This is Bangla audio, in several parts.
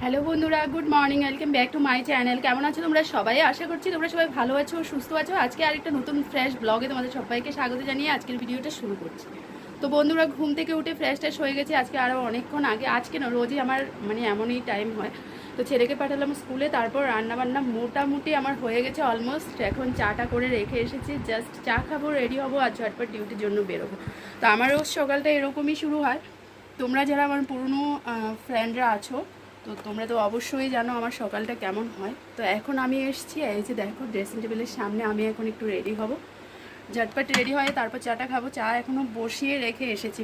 হ্যালো বন্ধুরা, good morning, welcome back to my channel. কেমন আছো তোমরা সবাই? আশা করছি তোমরা সবাই ভালো আছো, সুস্থ আছো। আজকে আরেকটা নতুন ফ্রেশ ব্লগে তোমাদের সবাইকে স্বাগত জানিয়ে আজকের ভিডিওটা শুরু করছি। তো বন্ধুরা, ঘুম থেকে উঠে ফ্রেশ ট্রেশ হয়ে গেছে আজকে আরও অনেকক্ষণ আগে। আজকে না, রোজই আমার এমনই টাইম হয়। তো ছেলেকে পাঠালাম স্কুলে, তারপর রান্নাবান্না মোটামুটি আমার হয়ে গেছে অলমোস্ট। এখন চাটা করে রেখে এসেছি, জাস্ট চা খাবো, রেডি হবো আর ঝটপট ডিউটির জন্য বেরোবো। তো আমার রোজ সকালটা এরকমই শুরু হয়। তোমরা যারা আমার পুরনো ফ্রেন্ডরা আছো, তো তোমরা তো অবশ্যই জানো আমার সকালটা কেমন হয়। তো এখন আমি এসেছি, এই যে দেখো ড্রেসিং টেবিলের সামনে। আমি এখন একটু রেডি হব, ঝটপট রেডি হয়ে তারপর চাটা খাবো। চা এখনও বসিয়ে রেখে এসেছি,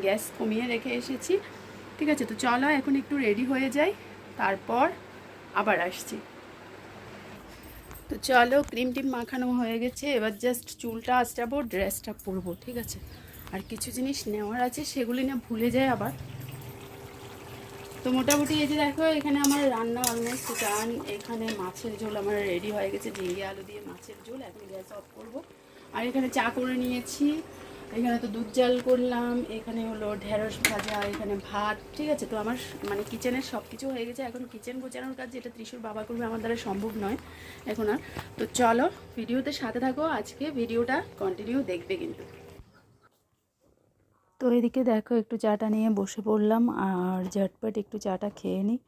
গ্যাস কমিয়ে রেখে এসেছি। ঠিক আছে, তো চলো এখন একটু রেডি হয়ে যাই, তারপর আবার আসছি। তো চলো, ক্রিম টিম মাখানো হয়ে গেছে, এবার জাস্ট চুলটা আঁচড়াবো, ড্রেসটা পরবো। ঠিক আছে, আর কিছু জিনিস নেওয়ার আছে, সেগুলি না ভুলে যায় আবার। তো মোটামুটি এই যে দেখো, এখানে আমার রান্না অলমোস্ট ডান। এখানে মাছের ঝোল আমার রেডি হয়ে গেছে, ঝিঙে আলু দিয়ে মাছের ঝোল। এখন গ্যাস অফ করবো। আর এখানে চা করে নিয়েছি, এখানে তো দুধ জাল করলাম, এখানে হলো ঢেঁড়স ভাজা, এখানে ভাত। ঠিক আছে, তো আমার কিচেনের সব কিছু হয়ে গেছে। এখন কিচেন গোছানোর কাজ, যেটা ত্রিশুর বাবা করবে, আমার দ্বারা সম্ভব নয় এখন আর। তো চলো ভিডিওতে সাথে থাকো, আজকে ভিডিওটা কন্টিনিউ দেখবে কিন্তু। তো এদিকে দেখো, একটু চাটা নিয়ে বসে পড়লাম আর ঝটপট একটু চাটা খেয়ে নিই।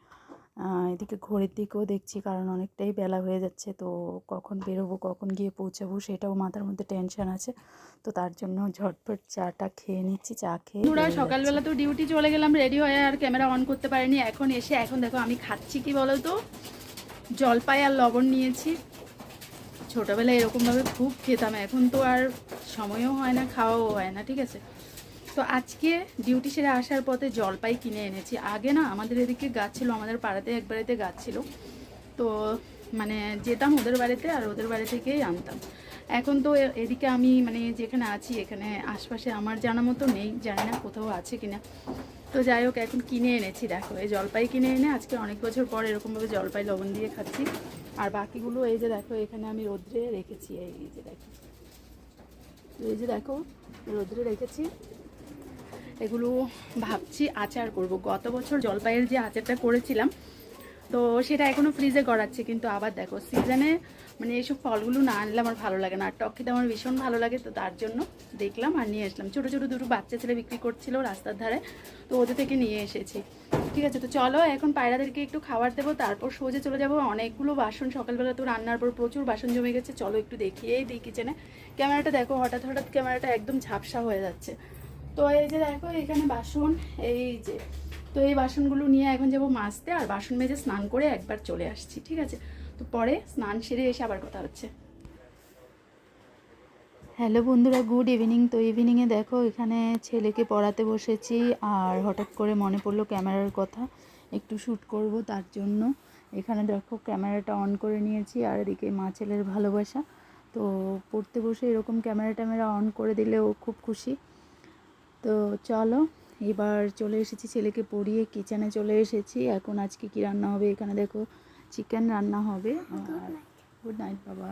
এদিকে ঘড়ির দিকেও দেখছি, কারণ অনেকটাই বেলা হয়ে যাচ্ছে। তো কখন বেরোবো, কখন গিয়ে পৌঁছাবো, সেটাও মাথার মধ্যে টেনশন আছে। তো তার জন্য ঝটপট চাটা খেয়ে নিচ্ছি। চা খেয়ে পুরা সকালবেলা তো ডিউটি চলে গেলাম রেডি হয়ে, আর ক্যামেরা অন করতে পারিনি। এখন এসে এখন দেখো আমি খাচ্ছি কি বলো তো, জলপাই আর লবণ নিয়েছি। ছোটোবেলায় এরকমভাবে খুব খেতাম, এখন তো আর সময়ও হয় না, খাওয়াও হয় না। ঠিক আছে, তো আজকে ডিউটি সেরে আসার পথে জলপাই কিনে এনেছি। আগে না আমাদের এদিকে গাছ ছিল, আমাদের পাড়াতে এক বাড়িতে গাছ ছিল। তো যেতাম ওদের বাড়িতে, আর ওদের বাড়ি থেকেই আনতাম। এখন তো এদিকে আমি যেখানে আছি, এখানে আশপাশে আমার জানা মতো নেই, জানি না কোথাও আছে কিনা। তো যাই হোক, এখন কিনে এনেছি। দেখো, এই জলপাই কিনে এনে আজকে অনেক বছর পর এরকমভাবে জলপাই লবণ দিয়ে খাচ্ছি। আর বাকিগুলো এই যে দেখো, এখানে আমি রোদ্রে রেখেছি। এই যে দেখো, রোদ্রে রেখেছি। এগুলো ভাবছি আচার করব। গত বছর জলপাইয়ের যে আচারটা করেছিলাম, তো সেটা এখনও ফ্রিজে গড়াচ্ছে। কিন্তু আবার দেখো, সিজনে এইসব ফলগুলো না আনলে আমার ভালো লাগে না, আর টক খেতে আমার ভীষণ ভালো লাগে। তো তার জন্য দেখলাম আর নিয়ে আসলাম। ছোটো ছোটো দুটো বাচ্চা ছেলে বিক্রি করছিল রাস্তার ধারে, তো ওদের থেকে নিয়ে এসেছি। ঠিক আছে, তো চলো এখন পায়রাদেরকে একটু খাবার দেবো, তারপর সোজা চলে যাবো। অনেকগুলো বাসন, সকালবেলা তো রান্নার পর প্রচুর বাসন জমে গেছে। চলো একটু দেখিয়েই দিই কিচেনে। ক্যামেরাটা দেখো, হঠাৎ হঠাৎ ক্যামেরাটা একদম ঝাপসা হয়ে যাচ্ছে। তো এই যে দেখো, এখানে বাসন, এই যে। তো এই বাসনগুলো নিয়ে এখন যাবো মাজতে, আর বাসন মেজে স্নান করে একবার চলে আসছি। ঠিক আছে, তো পরে স্নান সেরে এসে আবার কথা হচ্ছে। হ্যালো বন্ধুরা, গুড ইভিনিং। তো ইভিনিংয়ে দেখো, এখানে ছেলেকে পড়াতে বসেছি, আর হঠাৎ করে মনে পড়লো ক্যামেরার কথা, একটু শ্যুট করব। তার জন্য এখানে দেখো ক্যামেরাটা অন করে নিয়েছি। আর এদিকে মা ছেলের ভালোবাসা। তো পড়তে বসে এরকম ক্যামেরা অন করে দিলে ও খুব খুশি। তো চলো, এবার চলে এসেছি, ছেলেকে পড়িয়ে কিচেনে চলে এসেছি। এখন আজকে কি রান্না হবে, এখানে দেখো চিকেন রান্না হবে। আর গুড নাইট বাবা।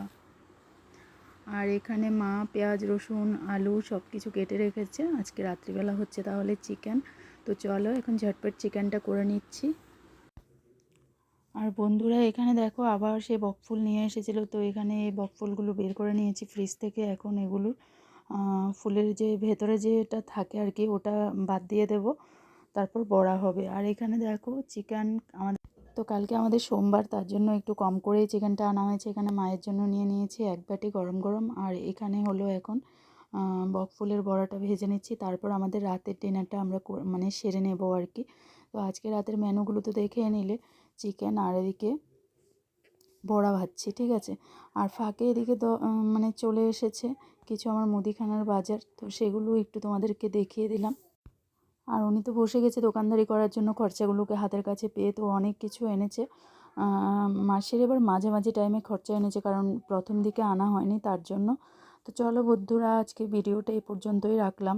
আর এখানে মা পেঁয়াজ রসুন আলু সব কিছু কেটে রেখেছে, আজকে রাত্রিবেলা হচ্ছে তাহলে চিকেন। তো চলো এখন ঝটপট চিকেনটা করে নিচ্ছি। আর বন্ধুরা, এখানে দেখো আবার সে বকফুল নিয়ে এসেছিলো। তো এখানে এই বকফুলগুলো বের করে নিয়েছি ফ্রিজ থেকে। এখন এগুলো ফুলের যে ভেতরে যেটা থাকে আর কি, ওটা বাদ দিয়ে দেব, তারপর বড়া হবে। আর এখানে দেখো চিকেন আমাদের, তো কালকে আমাদের সোমবার, তার জন্য একটু কম করেই চিকেনটা আনা হয়েছে। এখানে মায়ের জন্য নিয়ে নিয়েছি এক বাটি গরম গরম। আর এখানে হলো এখন বকফুলের বড়াটা ভেজে নিচ্ছি, তারপর আমাদের রাতের ডিনারটা আমরা সেরে নেব আর কি। তো আজকে রাতের মেনুগুলো তো দেখে নিলে, চিকেন আর এদিকে বড়া ভাজছি। ঠিক আছে, আর ফাঁকে এদিকে তো চলে এসেছে কিছু আমার মুদিখানার বাজার, তো সেগুলো একটু তোমাদেরকে দেখিয়ে দিলাম। আর উনি তো বসে গেছে দোকানদারি করার জন্য, খরচাগুলোকে হাতের কাছে পেয়ে। তো অনেক কিছু এনেছে, মাসের এবার মাঝামাঝি টাইমে খরচা এনেছে, কারণ প্রথম দিকে আনা হয়নি তার জন্য। তো চলো বন্ধুরা, আজকে ভিডিওটা এই পর্যন্তই রাখলাম।